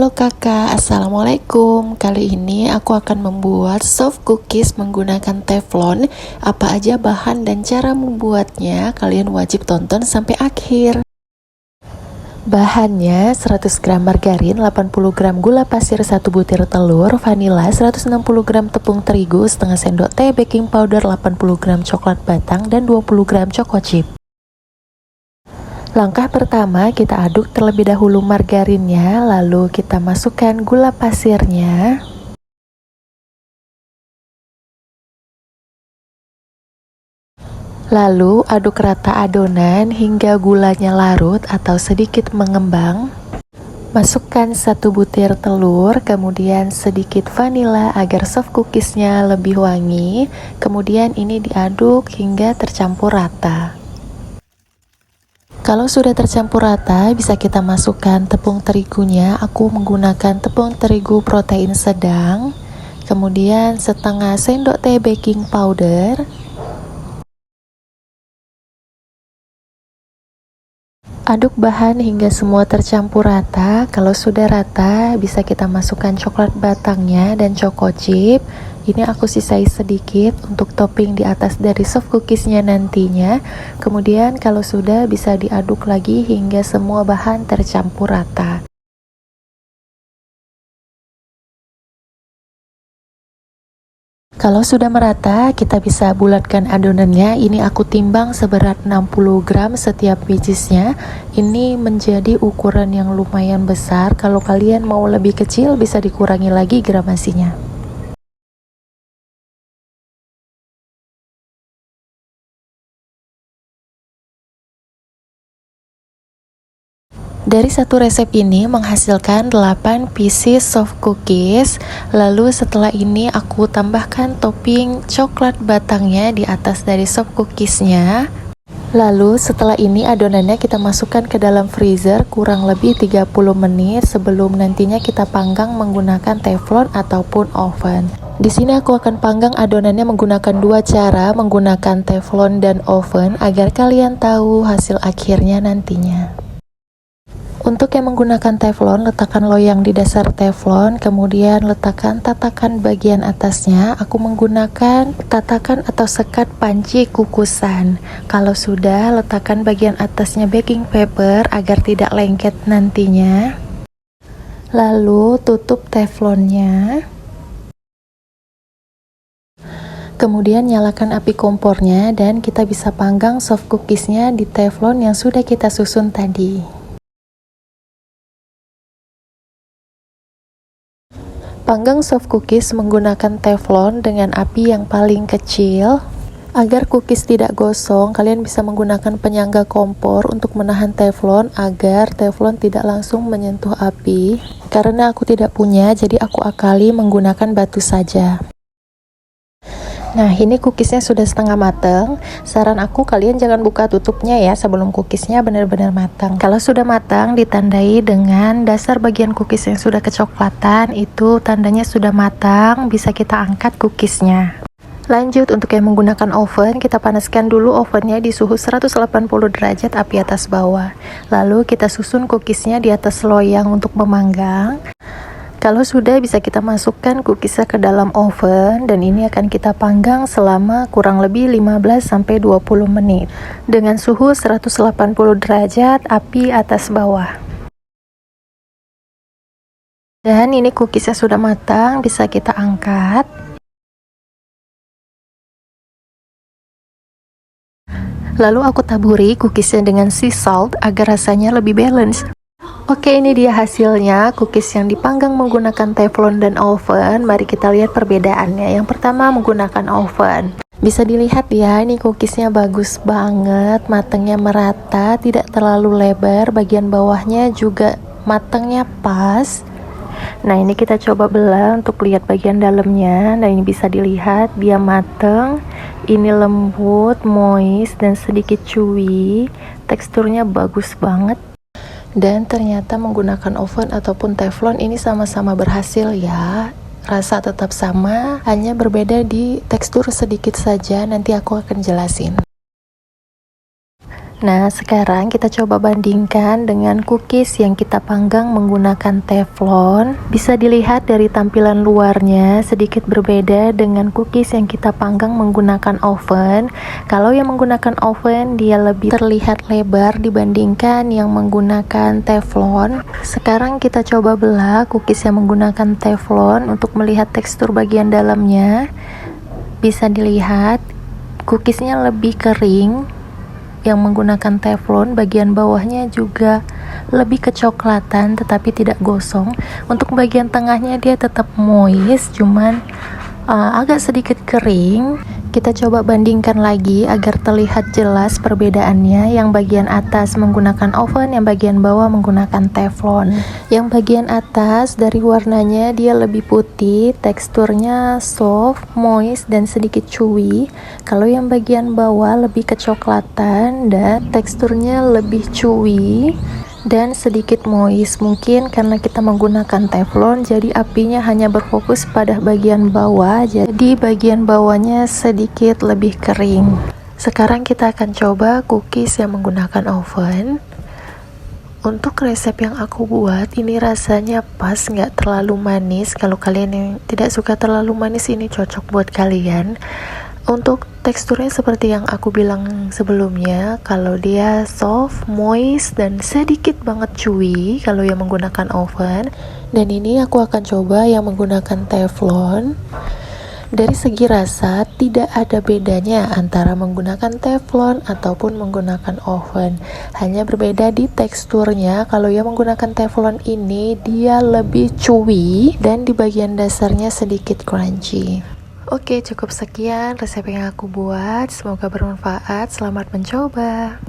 Halo kakak, assalamualaikum. Kali ini aku akan membuat soft cookies menggunakan teflon. Apa aja bahan dan cara membuatnya, kalian wajib tonton sampai akhir. Bahannya 100 gram margarin, 80 gram gula pasir, 1 butir telur, vanila, 160 gram tepung terigu, setengah sendok teh baking powder, 80 gram coklat batang, dan 20 gram choco chip. Langkah pertama, kita aduk terlebih dahulu margarinnya, lalu kita masukkan gula pasirnya. Lalu aduk rata adonan hingga gulanya larut atau sedikit mengembang. Masukkan 1 butir telur, kemudian sedikit vanila agar soft cookiesnya lebih wangi. Kemudian ini diaduk hingga tercampur rata. Kalau sudah tercampur rata, bisa kita masukkan tepung terigunya. Aku menggunakan tepung terigu protein sedang. Kemudian setengah sendok teh baking powder. Aduk bahan hingga semua tercampur rata. Kalau sudah rata, bisa kita masukkan coklat batangnya dan choco chip. Ini aku sisai sedikit untuk topping di atas dari soft cookiesnya nantinya. Kemudian kalau sudah, bisa diaduk lagi hingga semua bahan tercampur rata. Kalau sudah merata, kita bisa bulatkan adonannya. Ini aku timbang seberat 60 gram setiap bijinya. Ini menjadi ukuran yang lumayan besar. Kalau kalian mau lebih kecil, bisa dikurangi lagi gramasinya. Dari satu resep ini menghasilkan 8 pieces soft cookies. Lalu setelah ini aku tambahkan topping coklat batangnya di atas dari soft cookiesnya. Lalu setelah ini adonannya kita masukkan ke dalam freezer kurang lebih 30 menit sebelum nantinya kita panggang menggunakan teflon ataupun oven. Di sini aku akan panggang adonannya menggunakan dua cara, menggunakan teflon dan oven agar kalian tahu hasil akhirnya nantinya. Untuk yang menggunakan teflon, letakkan loyang di dasar teflon, kemudian letakkan tatakan bagian atasnya. Aku menggunakan tatakan atau sekat panci kukusan. Kalau sudah, letakkan bagian atasnya baking paper agar tidak lengket nantinya. Lalu tutup teflonnya. Kemudian nyalakan api kompornya dan kita bisa panggang soft cookiesnya di teflon yang sudah kita susun tadi. Panggang soft cookies menggunakan teflon dengan api yang paling kecil. Agar cookies tidak gosong, kalian bisa menggunakan penyangga kompor untuk menahan teflon agar teflon tidak langsung menyentuh api. Karena aku tidak punya, jadi aku akali menggunakan batu saja. Nah, ini cookiesnya sudah setengah matang. Saran aku kalian jangan buka tutupnya ya sebelum cookiesnya benar-benar matang. Kalau sudah matang, ditandai dengan dasar bagian cookies yang sudah kecoklatan, itu tandanya sudah matang, bisa kita angkat cookiesnya. Lanjut, untuk yang menggunakan oven, kita panaskan dulu ovennya di suhu 180 derajat api atas bawah. Lalu kita susun cookiesnya di atas loyang untuk memanggang. Kalau sudah, bisa kita masukkan cookiesnya ke dalam oven dan ini akan kita panggang selama kurang lebih 15-20 menit dengan suhu 180 derajat api atas bawah. Dan ini cookiesnya sudah matang, bisa kita angkat. Lalu aku taburi cookiesnya dengan sea salt agar rasanya lebih balance. Oke, ini dia hasilnya cookies yang dipanggang menggunakan teflon dan oven. Mari kita lihat perbedaannya. Yang pertama menggunakan oven. Bisa dilihat ya, ini cookiesnya bagus banget, matangnya merata, tidak terlalu lebar, bagian bawahnya juga matangnya pas. Nah, ini kita coba belah untuk lihat bagian dalamnya. Nah, ini bisa dilihat dia matang, ini lembut, moist, dan sedikit chewy. Teksturnya bagus banget. Dan ternyata menggunakan oven ataupun teflon ini sama-sama berhasil ya. Rasa tetap sama, hanya berbeda di tekstur sedikit saja. Nanti aku akan jelasin. Nah, sekarang kita coba bandingkan dengan cookies yang kita panggang menggunakan teflon. Bisa dilihat dari tampilan luarnya sedikit berbeda dengan cookies yang kita panggang menggunakan oven. Kalau yang menggunakan oven, dia lebih terlihat lebar dibandingkan yang menggunakan teflon. Sekarang kita coba belah cookies yang menggunakan teflon untuk melihat tekstur bagian dalamnya. Bisa dilihat cookiesnya lebih kering. Yang menggunakan teflon bagian bawahnya juga lebih kecoklatan tetapi tidak gosong. Untuk bagian tengahnya dia tetap moist, cuman agak sedikit kering. Kita coba bandingkan lagi agar terlihat jelas perbedaannya. Yang bagian atas menggunakan oven, yang bagian bawah menggunakan teflon. Yang bagian atas dari warnanya dia lebih putih, teksturnya soft, moist, dan sedikit chewy. Kalau yang bagian bawah lebih kecoklatan dan teksturnya lebih chewy dan sedikit moist. Mungkin karena kita menggunakan teflon, jadi apinya hanya berfokus pada bagian bawah, jadi bagian bawahnya sedikit lebih kering. Sekarang kita akan coba cookies yang menggunakan oven. Untuk resep yang aku buat, ini rasanya pas, nggak terlalu manis. Kalau kalian yang tidak suka terlalu manis, ini cocok buat kalian. Untuk teksturnya seperti yang aku bilang sebelumnya, kalau dia soft, moist, dan sedikit banget chewy kalau yang menggunakan oven. Dan ini aku akan coba yang menggunakan teflon. Dari segi rasa tidak ada bedanya antara menggunakan teflon ataupun menggunakan oven. Hanya berbeda di teksturnya. Kalau yang menggunakan teflon ini dia lebih chewy dan di bagian dasarnya sedikit crunchy. Oke, cukup sekian resep yang aku buat. Semoga bermanfaat. Selamat mencoba.